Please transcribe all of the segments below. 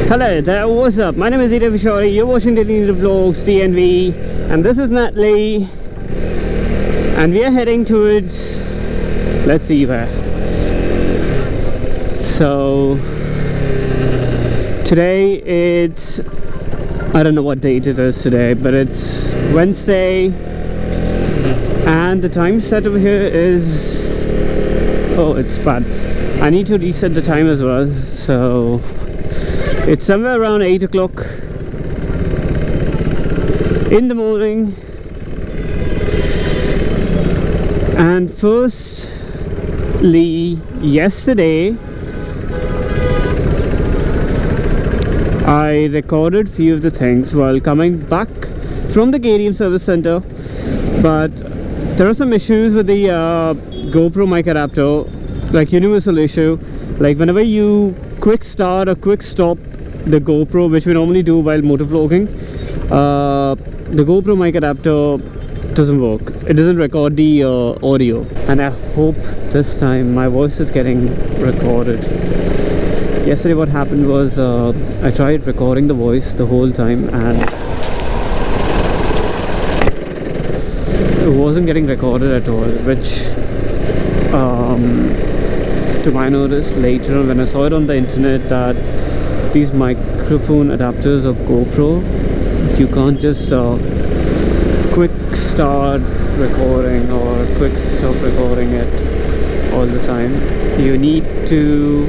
Hello there, what's up? My name is Nirav. You're watching Daily Nirav Vlogs, DNV, and this is Natalie, and we are heading towards, let's see where. So today it's, I don't know what date it is today, but it's Wednesday, and the time set over here is, oh, it's bad. I need to reset the time as well, so it's somewhere around 8 o'clock in the morning. And firstly, yesterday I recorded few of the things while coming back from the KTM service center, but there are some issues with the GoPro mic adapter, like universal issue. Like whenever you quick start or quick stop the GoPro, which we normally do while motovlogging, the GoPro mic adapter doesn't work. It doesn't record the audio, and I hope this time my voice is getting recorded. Yesterday what happened was I tried recording the voice the whole time and it wasn't getting recorded at all, which to my notice later on when I saw it on the internet that these microphone adapters of GoPro, you can't just quick start recording or quick stop recording it all the time. You need to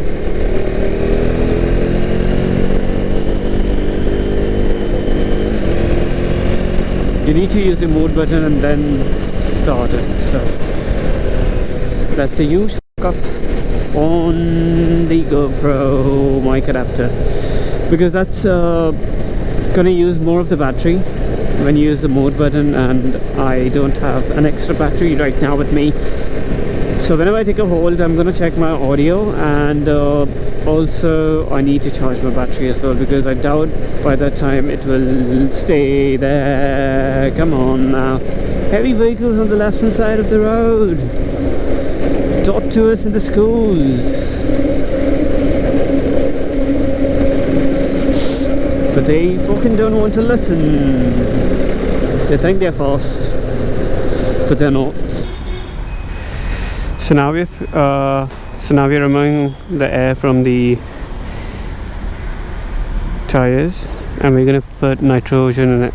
use the mode button and then start it. So that's a huge fuck up on the GoPro mic adapter, because that's gonna use more of the battery when you use the mode button, and I don't have an extra battery right now with me. So whenever I take a hold, I'm gonna check my audio, and also I need to charge my battery as well, because I doubt by that time it will stay there. Come on now, heavy vehicles on the left hand side of the road. Talk to us in the schools. But they fucking don't want to listen. They think they're fast, but they're not. So now we're removing the air from the tires, and we're gonna put nitrogen in it.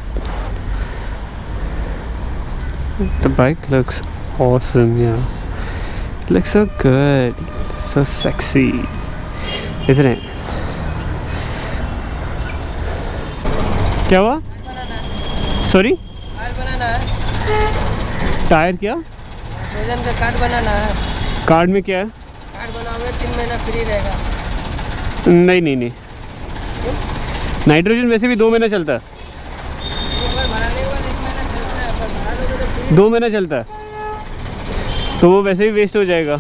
The bike looks awesome, yeah. It looks so good, so sexy, isn't it? क्या हुआ? Sorry? Tyre क्या? Nitrogen का card बनाना है। Card में क्या है? Card बनाओगे 3 महीना फ्री रहेगा। नहीं नाइट्रोजन वैसे भी 2 महीना चलता है। एक बार भराने के बाद 1 महीना चलता है, पर भरा लोगे तो फ्री। 2 महीना चलता है तो वो वैसे भी वेस्ट हो जाएगा।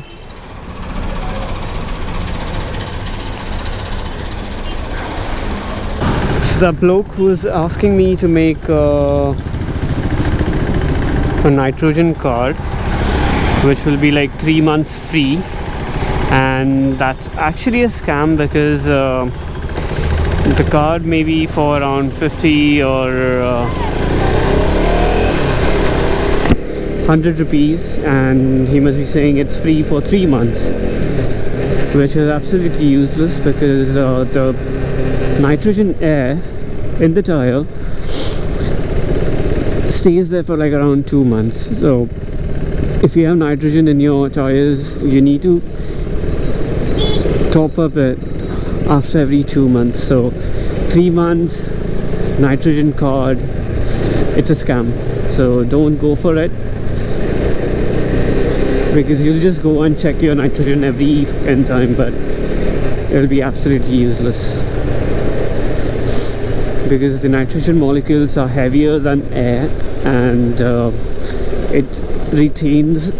So the bloke was asking me to make a nitrogen card, which will be like 3 months free, and that's actually a scam, because the card may be for around 50 or 100 rupees, and he must be saying it's free for 3 months, which is absolutely useless, because the nitrogen air in the tire stays there for like around 2 months. So if you have nitrogen in your tires, you need to top up it after every 2 months. So 3 months nitrogen card, it's a scam, so don't go for it, because you'll just go and check your nitrogen every fucking time, but it'll be absolutely useless, because the nitrogen molecules are heavier than air, and it retains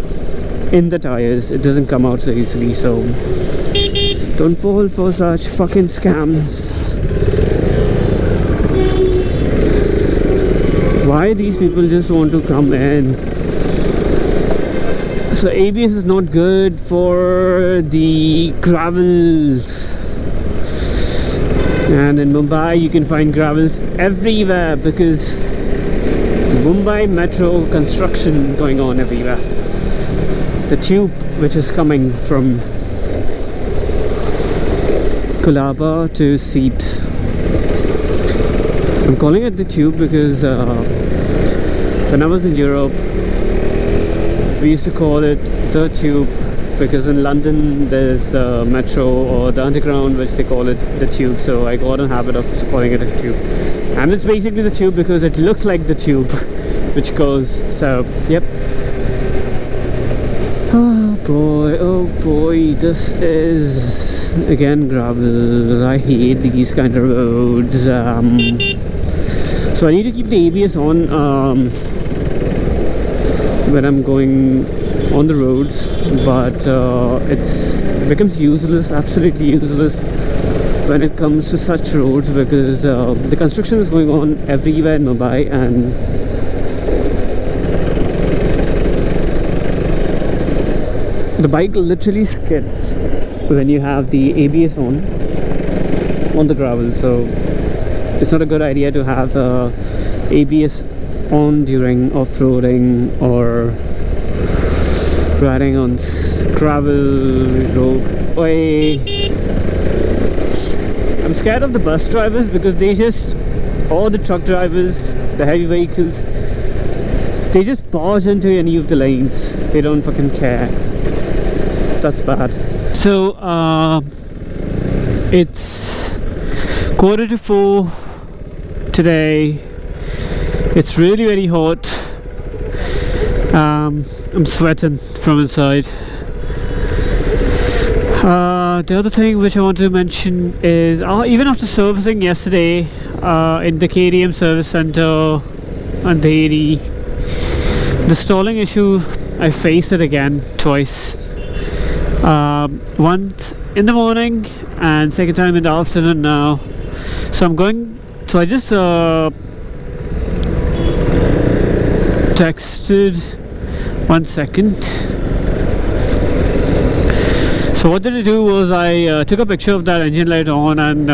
in the tires. It doesn't come out so easily, so don't fall for such fucking scams. Why these people just want to come in? So ABS is not good for the gravels. And in Mumbai you can find gravels everywhere because Mumbai metro construction going on everywhere. The tube which is coming from Colaba to Cjbeards. I'm calling it the tube because when I was in Europe we used to call it the tube, because in London there's the metro or the underground which they call it the tube, so I got a habit of calling it a tube. And it's basically the tube because it looks like the tube which goes, so yep. Oh boy, this is again gravel. I hate these kind of roads. So I need to keep the ABS on when I'm going on the roads, but it becomes useless, absolutely useless when it comes to such roads, because the construction is going on everywhere in Mumbai, and the bike literally skids when you have the ABS on the gravel. So it's not a good idea to have ABS on during off-roading or riding on gravel road. I'm scared of the bus drivers because they just, or the truck drivers, the heavy vehicles, they just barge into any of the lanes. They don't fucking care. That's bad. So it's 3:45 today. It's really very hot. I'm sweating from inside. The other thing which I want to mention is even after servicing yesterday in the KTM service center Andheri, the stalling issue, I faced it again twice. Once in the morning and second time in the afternoon now. So I just texted 1 second. So what did I do was I took a picture of that engine light on, and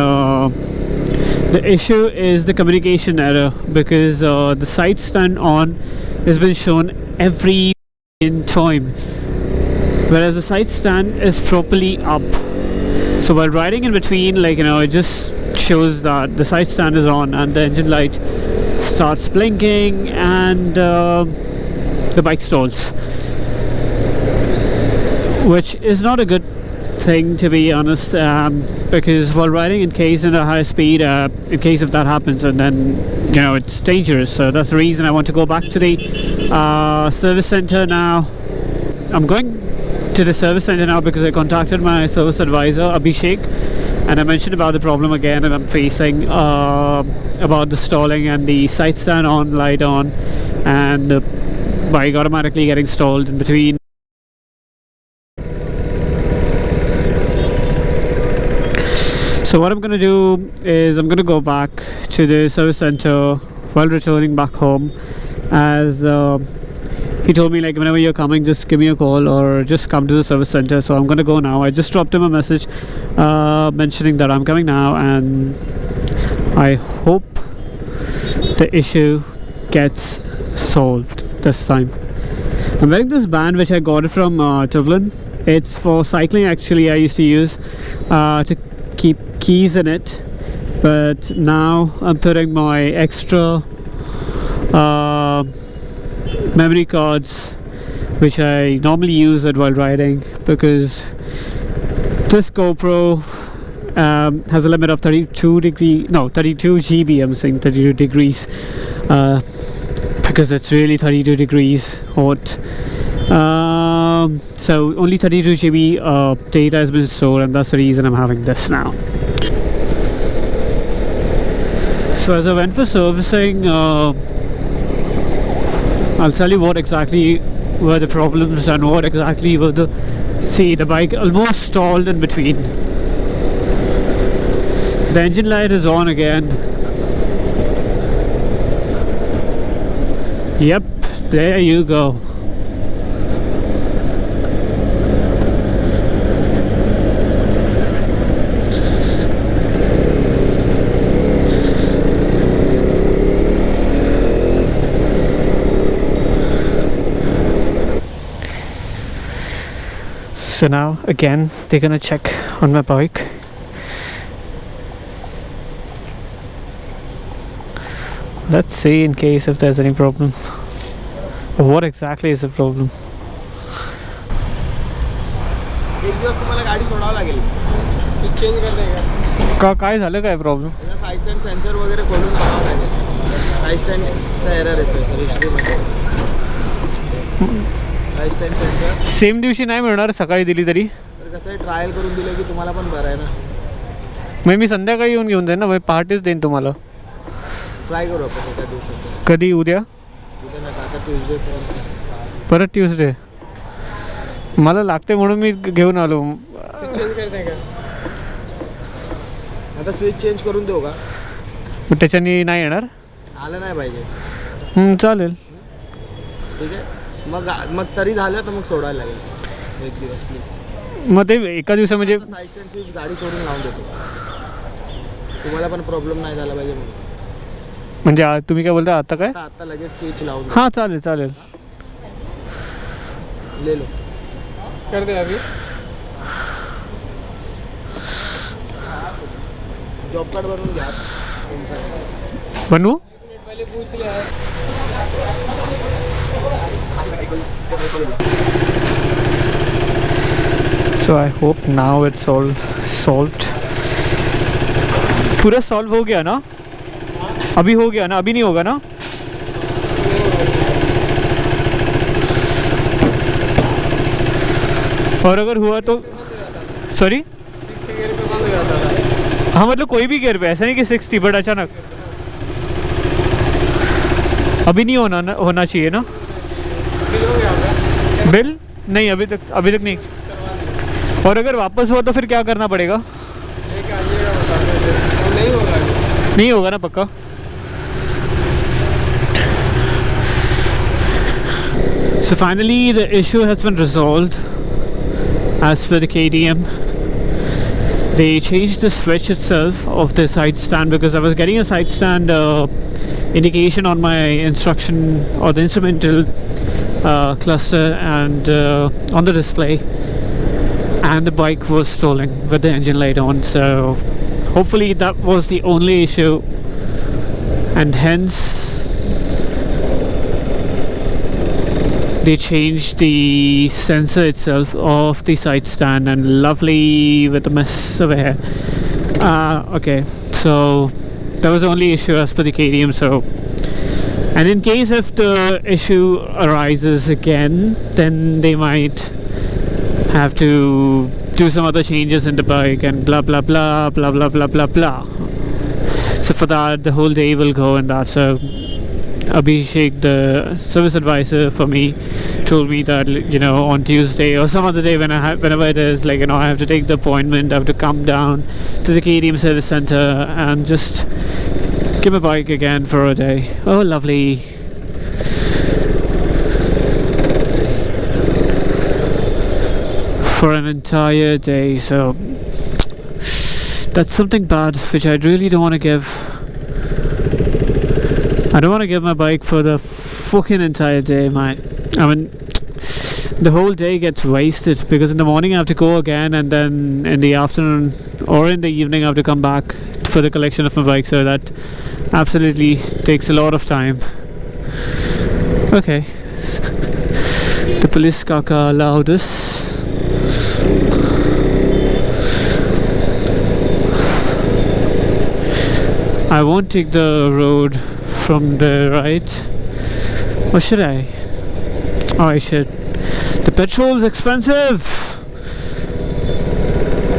the issue is the communication error, because the sight stand on has been shown every time, whereas the sight stand is properly up. So while riding in between, it just shows that the sight stand is on and the engine light starts blinking, and the bike stalls, which is not a good thing, to be honest, because while riding in a high speed, in case if that happens, and then it's dangerous. So that's the reason I want to go back to the service center now. I'm going to the service center now because I contacted my service advisor Abhishek, and I mentioned about the problem again and I'm facing about the stalling and the sight stand on, light on, and the bike automatically getting stalled in between. So what I'm going to do is I'm going to go back to the service center while returning back home, as he told me whenever you're coming, just give me a call or just come to the service center. So I'm going to go now. I just dropped him a message mentioning that I'm coming now, and I hope the issue gets solved this time. I'm wearing this band which I got it from Tivlin. It's for cycling actually. I used to use to keep keys in it, but now I'm putting my extra memory cards which I normally use it while riding, because this GoPro has a limit of 32 GB. I'm saying 32 degrees because it's really 32 degrees hot. So only 32 GB data has been stored, and that's the reason I'm having this now. So as I went for servicing, I'll tell you what exactly were the problems and what exactly were the bike almost stalled in between. The engine light is on again. Yep, there you go. So now again they're gonna check on my bike. Let's see in case if there's any problem. What exactly is the problem? एक दिवस तुम्हाला गाडी सोडावं लागेल. Change करते का? काय झालं काय प्रॉब्लेम? साईड स्टँड सेन्सर वगैरे खोलून बघावं लागेल. साईड स्टँडचा एरर येतोय सर हिस्ट्रीमध्ये. साईड स्टँड सेन्सर सेम दिवशी नाही मिळणार, सकाळी दिली तरी. तर कसं आहे, ट्रायल करून दिलं की तुम्हाला पण बरं आहे ना. मग मी संध्याकाळी येऊन घेऊन जाईन ना, मग पहाटेच देईन तुम्हाला. ट्राय करू आपण एका दिवसात. कधी? उद्या? उद्या नका, आता ट्यूजडे परत ट्यूजडे. मला लागते म्हणून मी घेऊन आलो. चेंज करते का? आता स्विच चेंज करून देऊ का? मग त्याच्यानी नाही येणार? आलं नाही पाहिजे. चालेल. ठीक आहे, मग तरी झालं तर मग सोडायला लागेल एक दिवस प्लीज. मग ते एका दिवसा म्हणजे साईड स्टँड स्विच गाडी सोडून लावून देतो, तुम्हाला पण प्रॉब्लेम नाही झाला पाहिजे म्हणून. म्हणजे तुम्ही काय बोलता आता काय? आता लगेच स्विच लावून. हां चालेल चालेल. ले लो, कर दे अभी. जॉब कार्ड बनवून घ्या. बनवू? पहिले पूछ लिया. So I hope now it's all solved. पूरा सॉल्व हो गया ना? अभी हो गया ना? अभी नहीं होगा ना? और अगर हुआ तो सॉरी, हाँ मतलब कोई भी गियर पे, ऐसा नहीं कि 60 बट अचानक. अभी नहीं होना चाहिए ना? बिल नहीं, अभी तक नहीं. और अगर वापस हुआ तो फिर क्या करना पड़ेगा? नहीं होगा ना पक्का? So finally the issue has been resolved as per the KTM. They changed the switch itself of the side stand because I was getting a side stand indication on my instruction or the instrumental cluster and on the display, and the bike was stalling with the engine light on. So hopefully that was the only issue, and hence they changed the sensor itself of the side stand. And lovely with the mess over here. Okay, so that was the only issue as per the KTM. So, and in case if the issue arises again, then they might have to do some other changes in the bike and blah blah blah blah blah blah blah blah. So for that the whole day will go in that. So Abhishek, the service advisor for me, told me that, you know, on Tuesday or some other day whenever it is, like, you know, I have to take the appointment, I have to come down to the KTM service center and just give my bike again for a day. Oh lovely. For an entire day. So that's something bad which I really don't want to give. I don't want to give my bike for the fucking entire day, man. I mean, the whole day gets wasted because in the morning I have to go again, and then in the afternoon or in the evening I have to come back for the collection of my bike. So that absolutely takes a lot of time. Okay. The police kaka allowed us. I won't take the road from the right, or should I? Oh, I should. The petrol is expensive,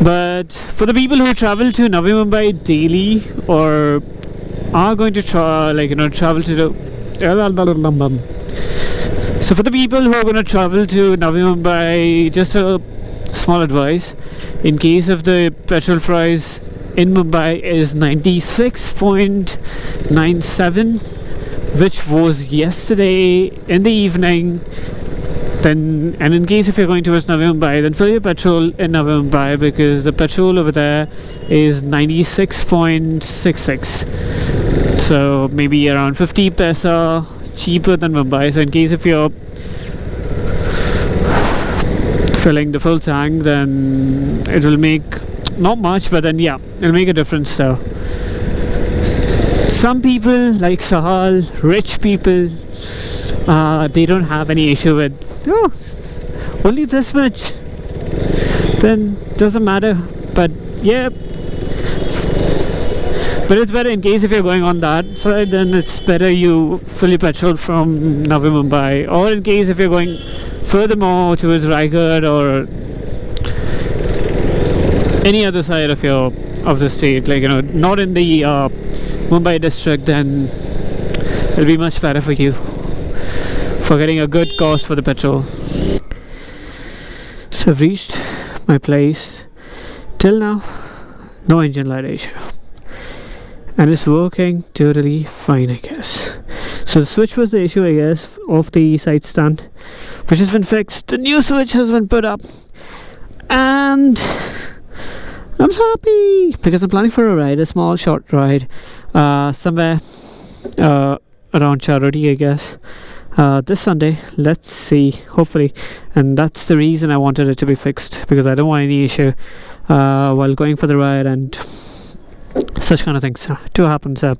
but for the people who travel to Navi Mumbai daily or are going to travel to the so for the people who are going to travel to Navi Mumbai, just a small advice: in case of the petrol price in Mumbai is 96.97, which was yesterday in the evening, then, and in case if you're going towards Navi Mumbai, then fill your petrol in Navi Mumbai because the petrol over there is 96.66, so maybe around 50 paisa cheaper than Mumbai. So in case if you're filling the full tank, then it will make not much, but then yeah, it'll make a difference though. Some people like Sahal, rich people, they don't have any issue with only this much, then doesn't matter. But yeah, but it's better in case if you're going on that side, then it's better you fill your petrol from Navi Mumbai, or in case if you're going furthermore towards Raigad or any other side of the state, like not in the Mumbai district, then it'll be much better for you for getting a good cost for the petrol. So I've reached my place. Till now, no engine light issue, and it's working totally fine, I guess. So the switch was the issue, I guess, of the side stand, which has been fixed. The new switch has been put up, and I'm happy because I'm planning for a ride, a small short ride, somewhere around Charoti, I guess, this Sunday. Let's see, hopefully. And that's the reason I wanted it to be fixed, because I don't want any issue while going for the ride and such kind of things to happen. So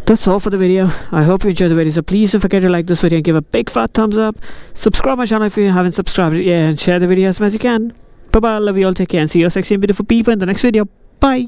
that's all for the video. I hope you enjoyed the video, so please don't forget to like this video and give a big fat thumbs up. Subscribe my channel if you haven't subscribed yet, and share the video as much as you can. Bye bye, love you all, take care, and see you sexy and beautiful people in the next video. Bye.